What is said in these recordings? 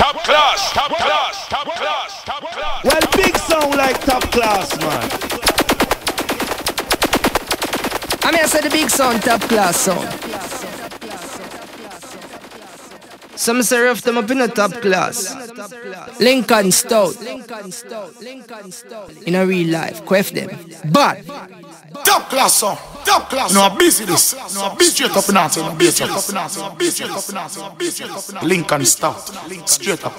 Top class, top class, top class, top class. Well, big sound like top class, man. I mean, I said the big sound, top class sound. Some say rough them up in a top class. Lincoln Stout. In a real life, quaff them. But top class song, top class. No, busy this. No, be straight up and answer. No, be straight up and answer. Be straight up and answer. Be straight up and answer. Lincoln Stout, straight up.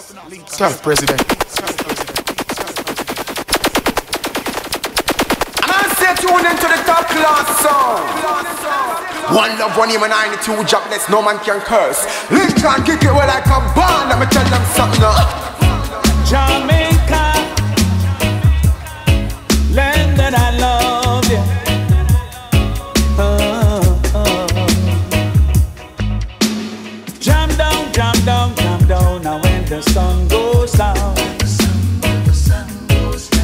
Tell President. And I say tune into the top class song. One love, one aim, and 92 jobless, no man can curse. Lincoln kick it well like a band. Let me tell them something. Jamaica, land that I love you. Jam down, jam down, jam down. Now when the sun goes down,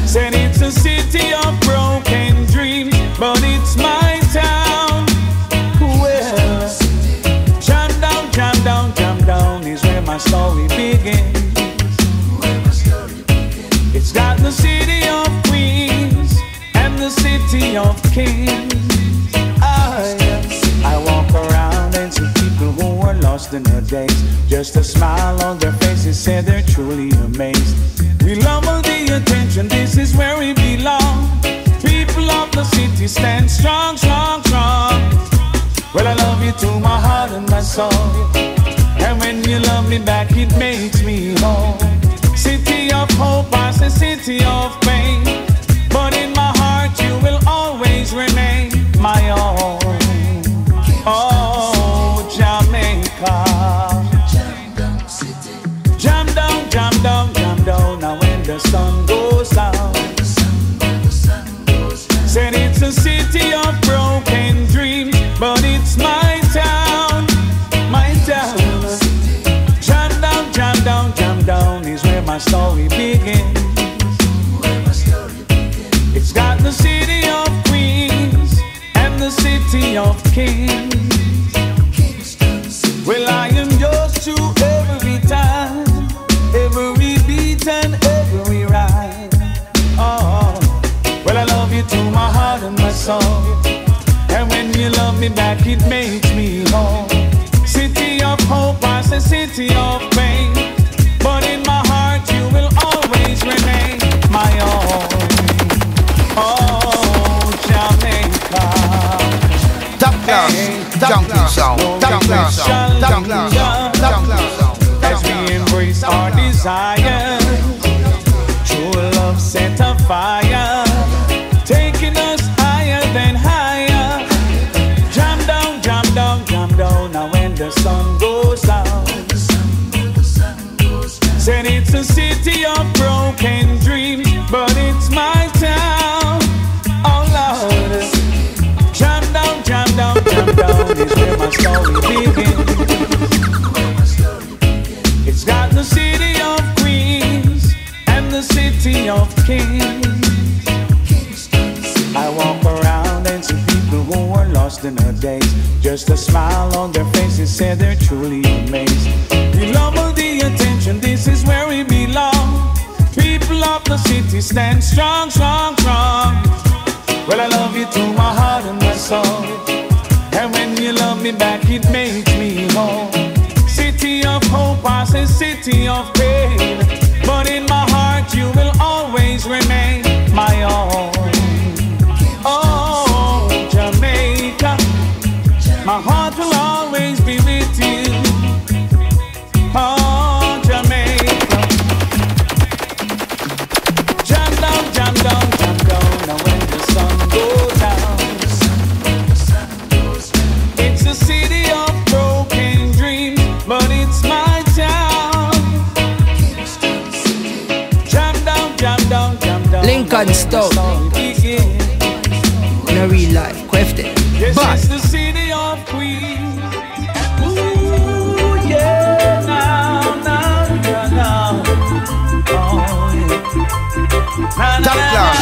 said it's a city of broken dreams, but it's my town. Well, jam down, jam down, jam down is where my story begins. It's got the city of queens and the city of kings. I walk around and see people who are lost in their days. Just a smile on their faces say they're truly amazed. We love all the attention, this is where we belong. People of the city stand strong, strong, strong. Well, I love you to my heart and my soul, and when you love me back it makes me whole. City of hope, I say city of pain, but in my heart you will always remain my own. Oh, Jamaica. Jam down city. Jam down, jam down, jam down. Now when the sun goes down, said it's a city of broken dreams, but it's my town, my town. Jam down, jam down, jam down is where my story begins. It's got the city of queens and the city of kings. Well, I am yours to every time, every beat and every rhyme. Oh, well, I love you to my heart and my soul, and when you love me back it makes me whole. City of hope, I say city of pain, but in my heart you will always remain my own. Oh, Jamaica. top class, jungle sound, top class, top class, top class. As we embrace our desires, true love set a fire, taking us higher than higher. Jam down, jam down, jam down. Now when the sun goes down, said it's a city of broken dreams, but it's my town. Oh Lord, jam down, jam down, jam down is where my story begins. It's got the city of queens and the city of kings. I walk around and see people who are lost in their days. Just a smile on their faces say they're truly amazed. We love all the attention, this is where we belong. People of the city stand strong, strong, strong. Well, I love you to my heart and my soul, and when you love me back it makes me whole. City of hope, I say city of pain, but in my heart you will always remain my own. Oh, Jamaica, my heart will always be with you. Oh, Jamaica. Jam down, jam down, jam down. Now when the sun goes down, it's a city of broken dreams, but it's my town. Jam down, jam down, jam down. Lincoln Stout. In a real life, quaff them. Yes, But it's the city of Queens. Ooh, yeah, now, now, now. Oh, yeah. top class,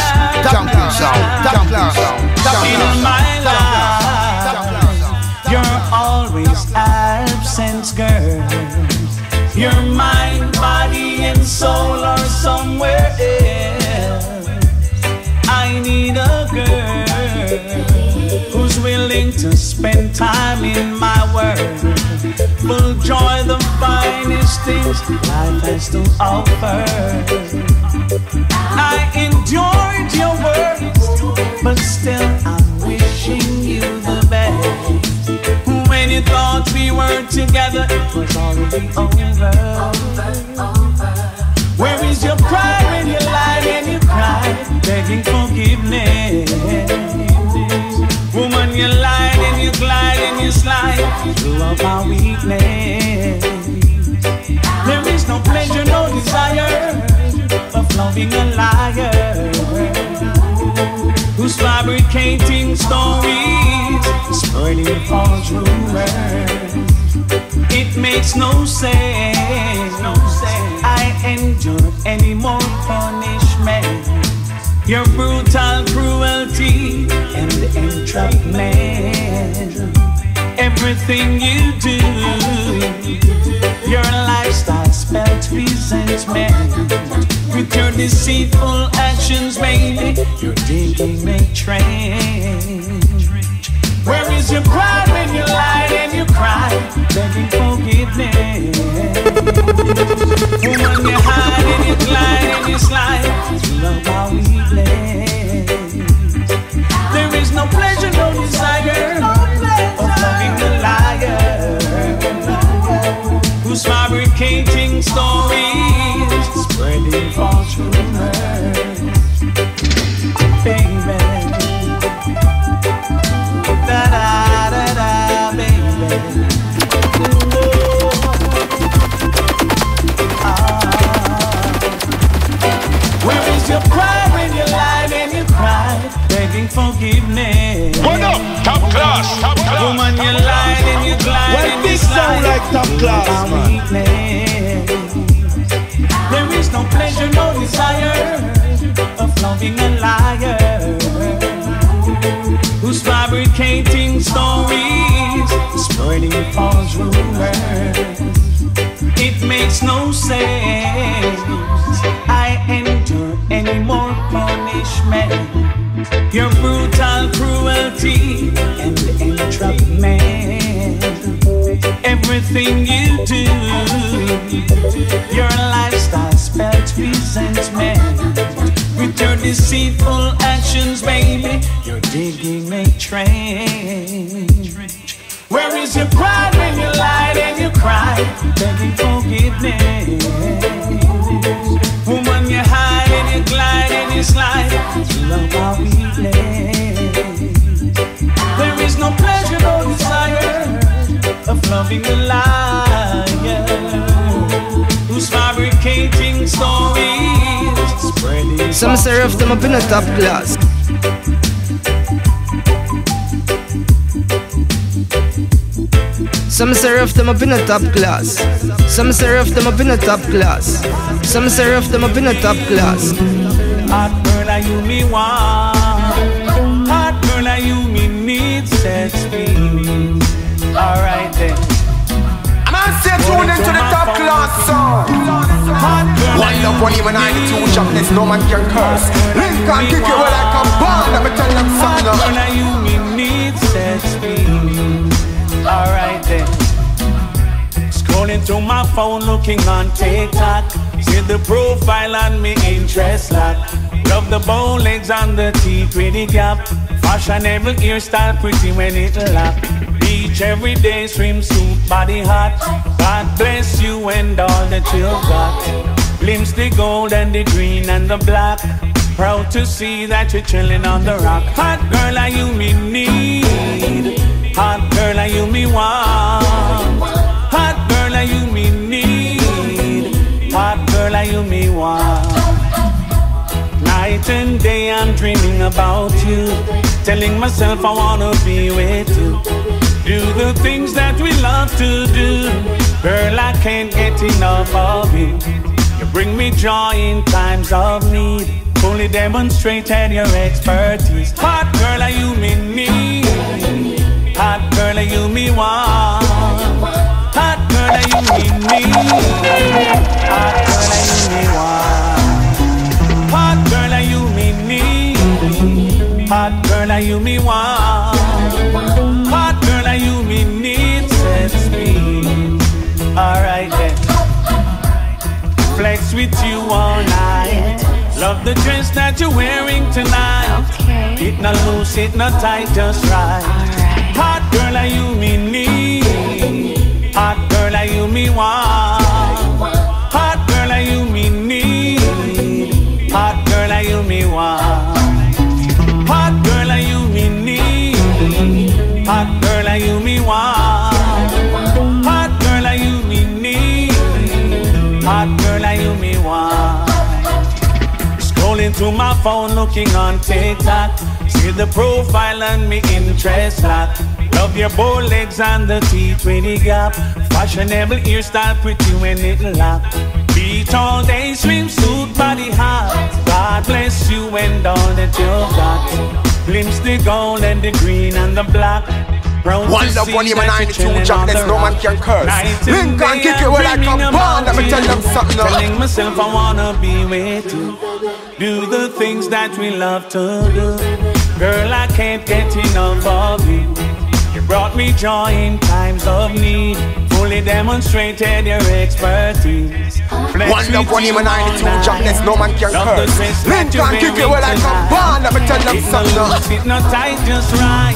jungle sound, top class, top In my life, you're always absent, girl. You're mine, body and soul are somewhere else. I need a girl who's willing to spend time in my world. Full joy, the finest things life has to offer. I enjoyed your words, but still I'm wishing you the best. When you thought we were together, it was already over. Where is your pride when you lied and you cried, begging forgiveness? Woman, you lied and you glide and you slide through all my weakness. There is no pleasure, no desire of loving a liar who's fabricating stories, spreading false rumors. It makes no sense. I endure any more punishment. Your brutal cruelty and entrapment. Everything you do, your lifestyle spells resentment. With your deceitful actions, baby, you're digging a trench. Where is your pride when you lied and you cried, begging forgiveness? Woman, you hide and you glide and you slide, you love how we play. There is no pleasure, no desire of loving the liar who's fabricating stories, spreading false rumors. Baby, da-da-da-da, baby. Where is your pride when you lied and you cried, begging forgiveness? What up? Top class, top class. Woman, you lied and you glide and you sound like top class, man. There is no pleasure, no desire of loving a liar who's fabricating stories, spreading false rumors. It makes no sense. I endure any more punishment. Your brutal cruelty and entrapment. Everything you do, your lifestyle spells resentment. With your deceitful actions, baby, you're digging a trench. Where is your pride when you lied and you cried, begging forgiveness? Woman, you hide and you glide and you slide, you love how we play. There is no pleasure, no desire of loving a liar who's fabricating stories, spreading. Some serve them up in a top class. Some serve them up in a top class. Some serve them up in a top class. Some serve them up in a top class. Hot girl, are you me want? Hot girl, are you me need set speed? Alright then. And I say tune into the top class song. One love, one even 92 jobless, no man can curse. Lincoln kick you well like a band. Let me tell them something. Hot girl, are you me need set speed? Alright then. Scrolling through my phone, looking on TikTok. See the profile on me interest lock. Love the bow legs on the teeth with the gap. Fashionable hairstyle, pretty when it lock. Beach every day, swimsuit, body hot. God bless you and all that you got. Glimpse the gold and the green and the black. Proud to see that you're chilling on the rock. Hot girl, are you me need? Hot girl, are you me want? Hot girl, are you me need? Hot girl, are you me want? Night and day I'm dreaming about you, telling myself I wanna be with you. Do the things that we love to do. Girl, I can't get enough of you. You bring me joy in times of need. Fully demonstrated your expertise. Hot girl, are you me need? Hot girl, are you me want? Hot girl, are you me need? Hot flex with you all night. Love the dress that you're wearing tonight. It not loose, it not tight, just right. Hot girl, are you me need? Hot girl, are you me want? Hot girl, are you me need? Hot girl, are you me want? Hot girl, are you me need? Hot girl, are you me want? Hot girl, are you me need? Hot girl, are you me want? Scrolling through my phone, looking on TikTok. See the profile and me interest lock. Love your bow legs and the T20 gap. Fashionable hairstyle, pretty when it lock. Beat all day, swimsuit, body hot. God bless you and all that you got. Glimpse the gold and the green and the black. One love, one even 92 jobless, no man can curse. Lincoln kick it where I come born. Let me tell them something. Telling myself I wanna be with you. Do the things that we love to do. Girl, I can't get enough of you. You brought me joy in times of need. Fully demonstrated your expertise. One love, one even 92 jobless, no man can curse. Lincoln kick it where I come born. Let me tell them something. It's not tight, just right.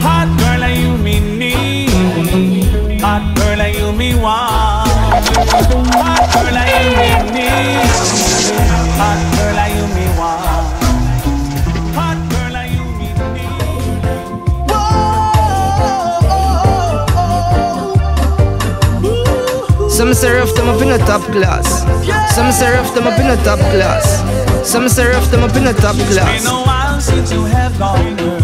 Hot girl, are you me need? Hot girl, are you me want? Hot girl, are you me need? Hot girl, are you me want? Hot girl, are you me need? Some say rough them up in a top class. Some say rough them up in a top class. Some say rough them up in a top class. It's been a while since you have gone, girl.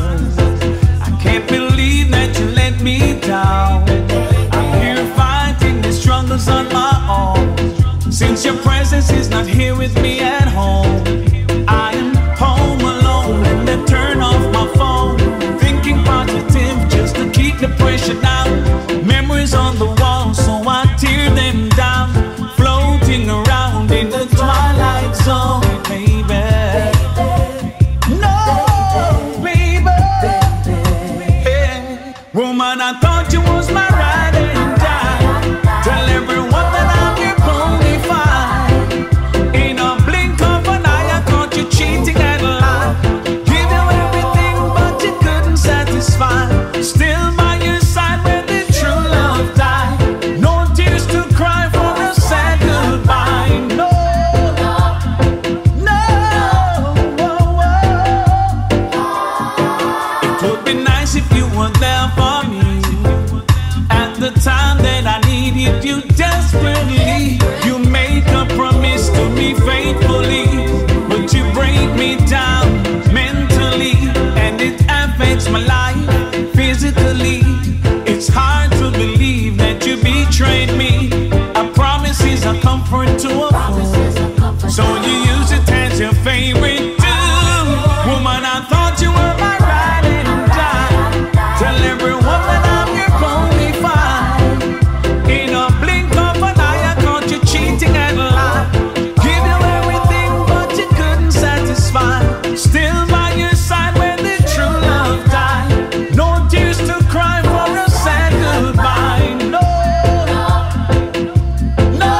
Can't believe that you let me down. I'm here fighting the struggles on my own. Since your presence is not here with me at home, I am home alone and I turn off my phone. Thinking positive just to keep the pressure down. Memories on the wall, so I tear them down. Floating around in the twilight zone, baby. Woman, I thought you was my ride and die. Tell everyone that I'm your pony fine. In a blink of an eye, I caught you cheating and lying. Give you everything, but you couldn't satisfy. Still by your side when the true love died. No tears to cry for a sad goodbye. No, no. It would be nice if you were there for me. The time that I needed you desperately. You make a promise to me faithfully, but you break me down mentally, and it affects my life physically. It's hard to believe that you betrayed me. A promise is a comfort to a fool, so you use it as your favorite tool. Woman, I thought you were my ride and die. Tell everyone that I'm your pony fine. In a blink of an eye, I caught you cheating and lying. Give you everything, but you couldn't satisfy. Still by your side when the true love died. No tears to cry for a sad goodbye. No, no.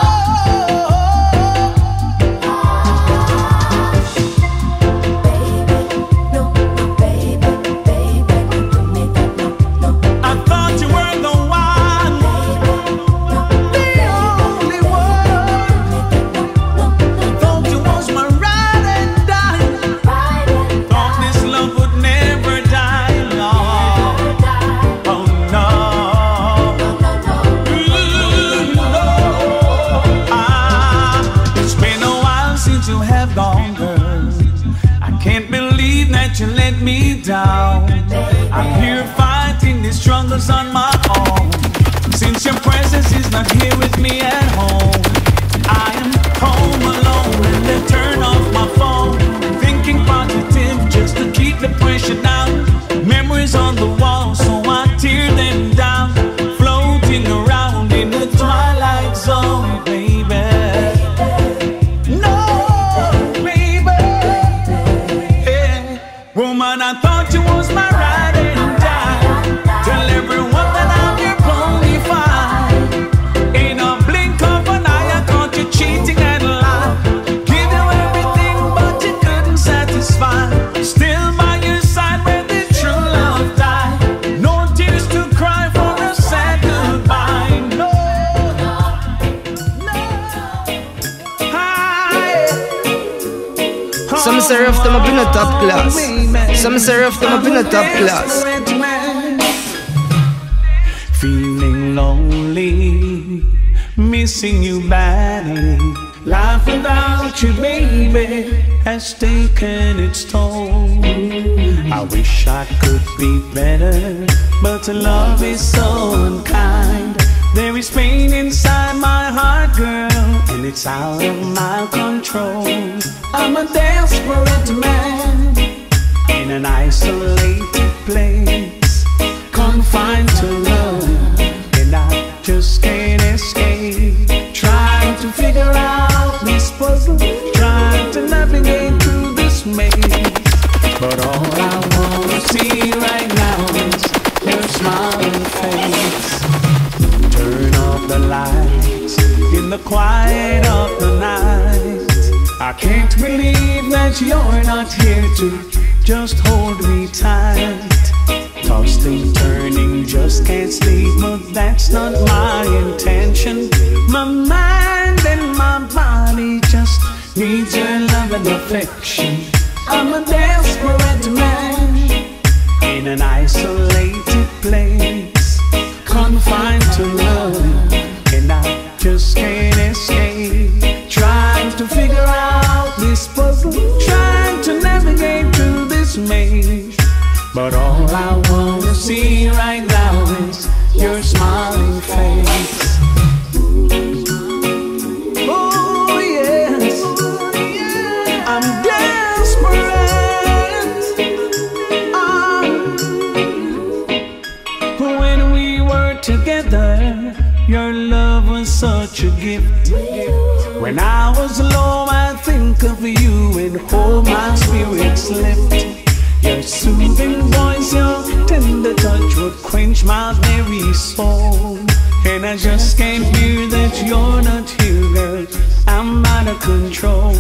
I thought you were the one, the only one. Thought you was my ride and die. Thought this love would never die. No, oh no. No. It's been a while since you have gone, girl. I can't believe that you let me down. I'm here fighting these struggles on my own. Since your presence is not here with me at home, I am home alone and I turn off my phone. Thinking positive just to keep the pressure down. Memories on the wall, so I tear them down. Floating around in the twilight zone, baby. No, baby. Hey, woman, I thought you was my ride and die. Tell everyone that Some say rough them up in a top class. Some say rough them up in a top class. Feeling lonely, missing you badly. Life without you, baby, has taken its toll. I wish I could be better, but love is so unkind. There is pain inside my heart, girl, and it's out of my control. I'm a desperate man in an isolated place, confined to love, and I just can't escape. Trying to figure out this puzzle, trying to navigate through this maze, but all I wanna see right now is your smiling face. Turn off the lights in the quiet of the night. I can't believe that you're not here to just hold me tight. Tossing, turning, just can't sleep, but that's not my intention. My mind and my body just needs your love and affection. I'm a desperate man in an isolated place, confined to love, and I just can't escape. Trying to figure out this puzzle, trying to navigate through this maze, but all I wanna see right now is your smiling face. Oh yes, I'm desperate. When we were together, your love was such a gift. When I was low, I think of you and hold my spirits lift. Your soothing voice, your tender touch would quench my very soul. And I just can't hear that you're not here, girl. I'm out of control.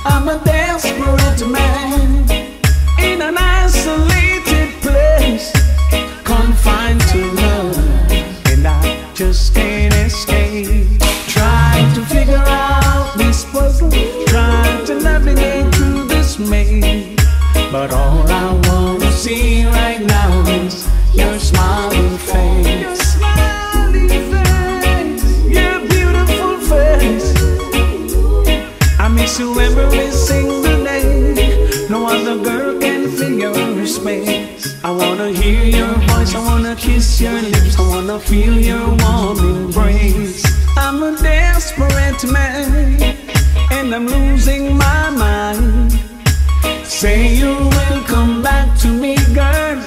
I'm a desperate man in an isolated place, confined to love, and I just can't escape. Trying to figure out this puzzle, trying to navigate through this maze, but all I wanna see right now is your smiling face. Your beautiful face. I miss you every single day. No other girl can fill your space. I wanna hear your voice, I wanna kiss your lips, I wanna feel your warm embrace. I'm a desperate man, and I'm losing my mind. Say you will come back to me, girl,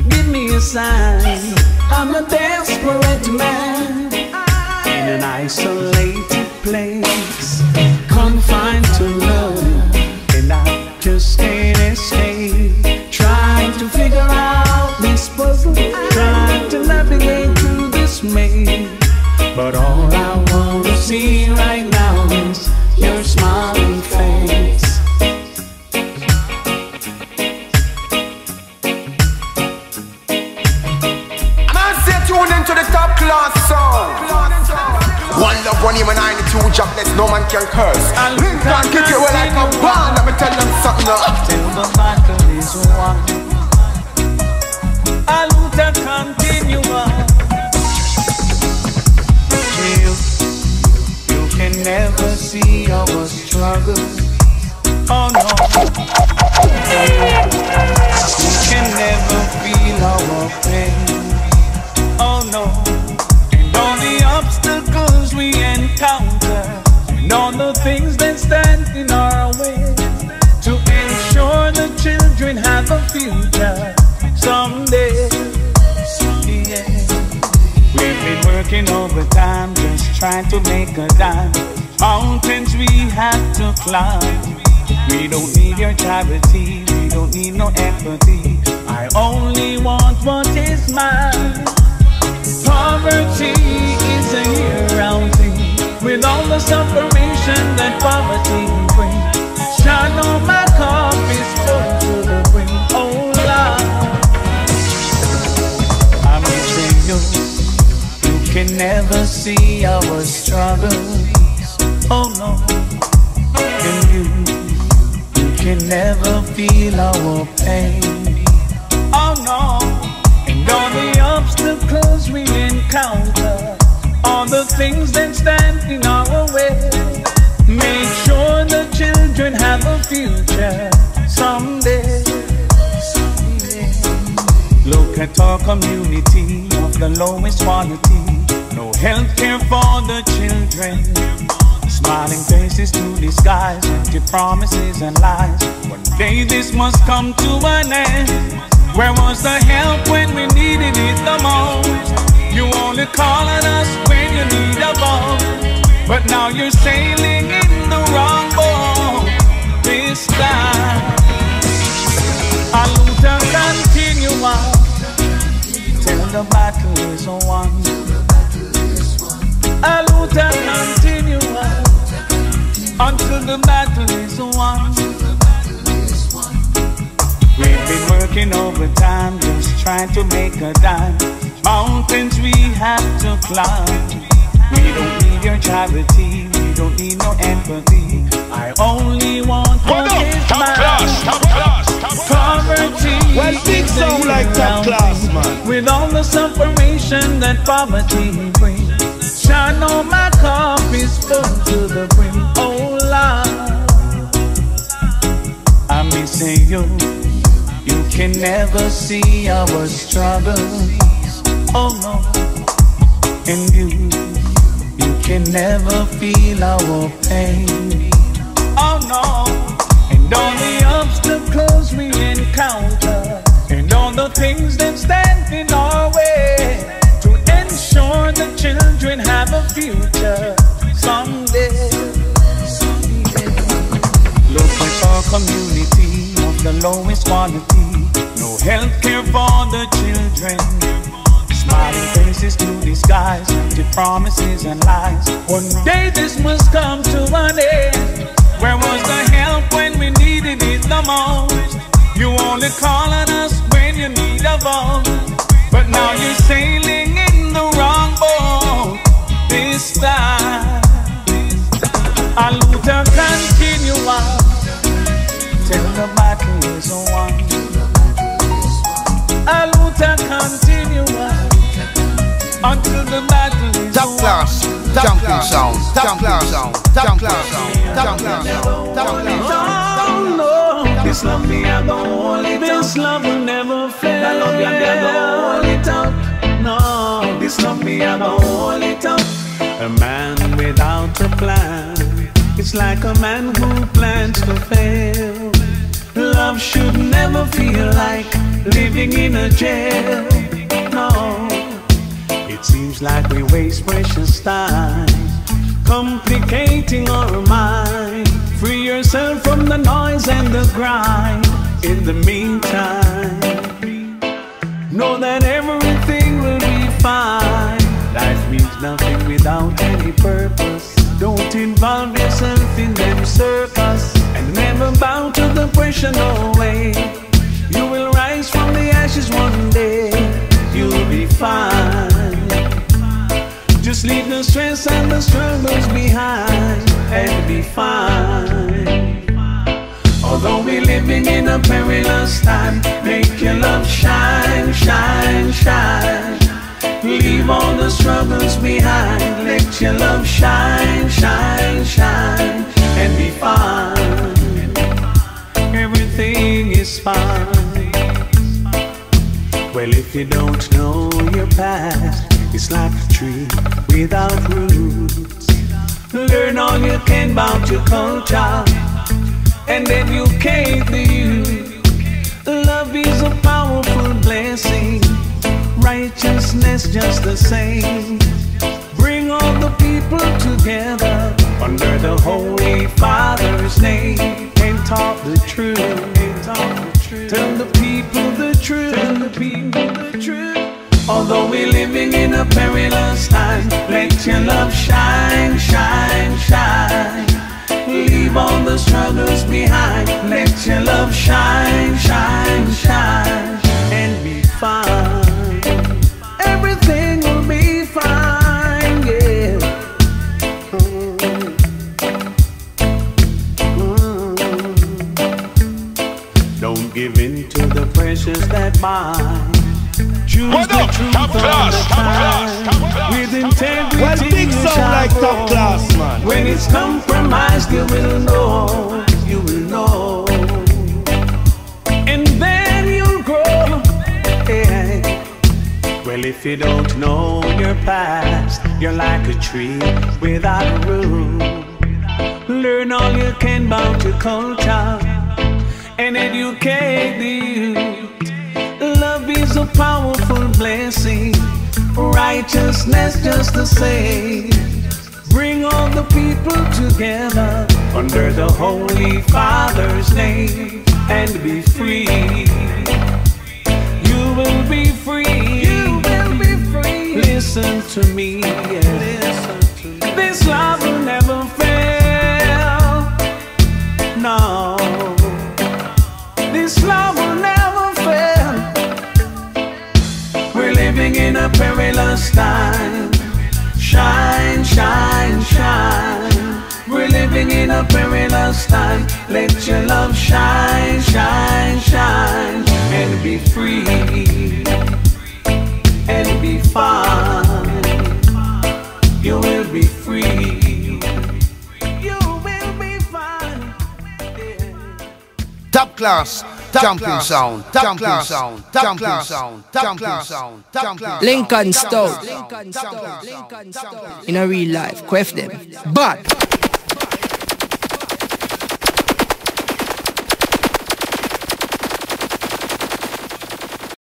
give me a sign. I'm a desperate man in an isolated place, confined to love, and I just can't escape. Trying to figure out this puzzle, trying to navigate through this maze, but all I wanna see right now is your smiling face. Tune into the top class song. One love, one even 92 jobless, no man can curse. Lincoln kick it well like a band. Let me tell them something now. Till the battle is won, I will continue on. You can never see our struggle. Oh no. You can never feel our pain. Oh no. And all the obstacles we encounter, and all the things that stand in our way, to ensure the children have a future someday. Yeah. We've been working overtime, just trying to make a dime. Mountains we have to climb. We don't need your charity, we don't need no empathy. I only want what is mine. Poverty is a year-round thing, with all the separation that poverty brings. Shadow my cup is full to the brim. Oh Lord, I'm missing you. You can never see our struggles. Oh no, and you can never feel our pain. Oh no. And all the obstacles we encounter, all the things that stand in our way, make sure the children have a future someday. Look at our community of the lowest quality. No health care for the children. Smiling faces to the skies, empty promises and lies. One day this must come to an end. Where was the help when we needed it the most? You only call on us when you need a boat. But now you're sailing in the wrong boat this time. Aluta continue on till the battle is won. Aluta continue on until the battle is won. We've been working overtime, just trying to make a dime. Mountains we have to climb. We don't need your charity, we don't need no empathy. I only want to live Top class, top class, top class. Poverty. Well, big sound like top class, man. With all the separation that poverty brings, I know my cup is full to the brim. Oh Lord, I may say you can never see our struggles. Oh no, and you can never feel our pain. Oh no, and all the obstacles we encounter, and all the things that stand in our way, to ensure the children have a future someday. Look at our community of the lowest quality. No health care for the children. Smiling faces to the skies, empty promises and lies. One day this must come to an end. Where was the help when we needed it the most? You only call on us when you need a vote. But now you're sailing in the wrong boat this time. Aluta continue on till the battle is won. Aluta continue on until the battle is Top class, jumping sound, top class sound, top class sound, top class sound, top class sound. No, this love me, I go hold it. This love will never fail. That love me, I go hold it up. No, this love me, I go hold it up. A man without a plan, it's like a man who plans to fail. Love should never feel like living in a jail. No, it seems like we waste precious time complicating our mind. Free yourself from the noise and the grind. In the meantime, know that everything will be fine. Life means nothing without any purpose. Don't involve yourself in them circus, and never bow to the pressure, no way. You will rise from the ashes one day. You'll be fine. Just leave the stress and the struggles behind and be fine. Although we're living in a perilous time, make your love shine, shine, shine. Leave all the struggles behind. Let your love shine, shine, shine, and be fine. Everything is fine. Well, if you don't know your past, it's like a tree without roots. Learn all you can about your culture, and educate the youth. Love is a powerful blessing, righteousness just the same. Bring all the people together under the Holy Father's name, and talk the truth. Tell the people the truth. Tell the people the truth. Although we're living in a perilous time, let your love shine, shine, shine. Leave all the struggles behind. Let your love shine, shine, shine, and be fine. Everything will be fine, yeah. mind. Choose the truth all the time. With integrity, well, big you sound shall like grow. top class, man. When it's compromised, you will know. You will know. And then you'll grow. Yeah. Well, if you don't know your past, you're like a tree without a root. Learn all you can about your culture and educate the youth. Love is a powerful blessing, righteousness just the same. Bring all the people together under the Holy Father's name and be free. You will be free. You will be free. Listen to me. Yes. Listen to me. This love will never fail. No. This love will never fail. We're living in a perilous time. Shine, shine, shine. We're living in a perilous time. Let your love shine, shine, shine. And be free. And be fine. You will be free. You will be fine. Yeah. Top class, jumping sound, jumping sound, jumping sound, jumping sound, jumping. Lincoln Stone. In a real life, quaff them. But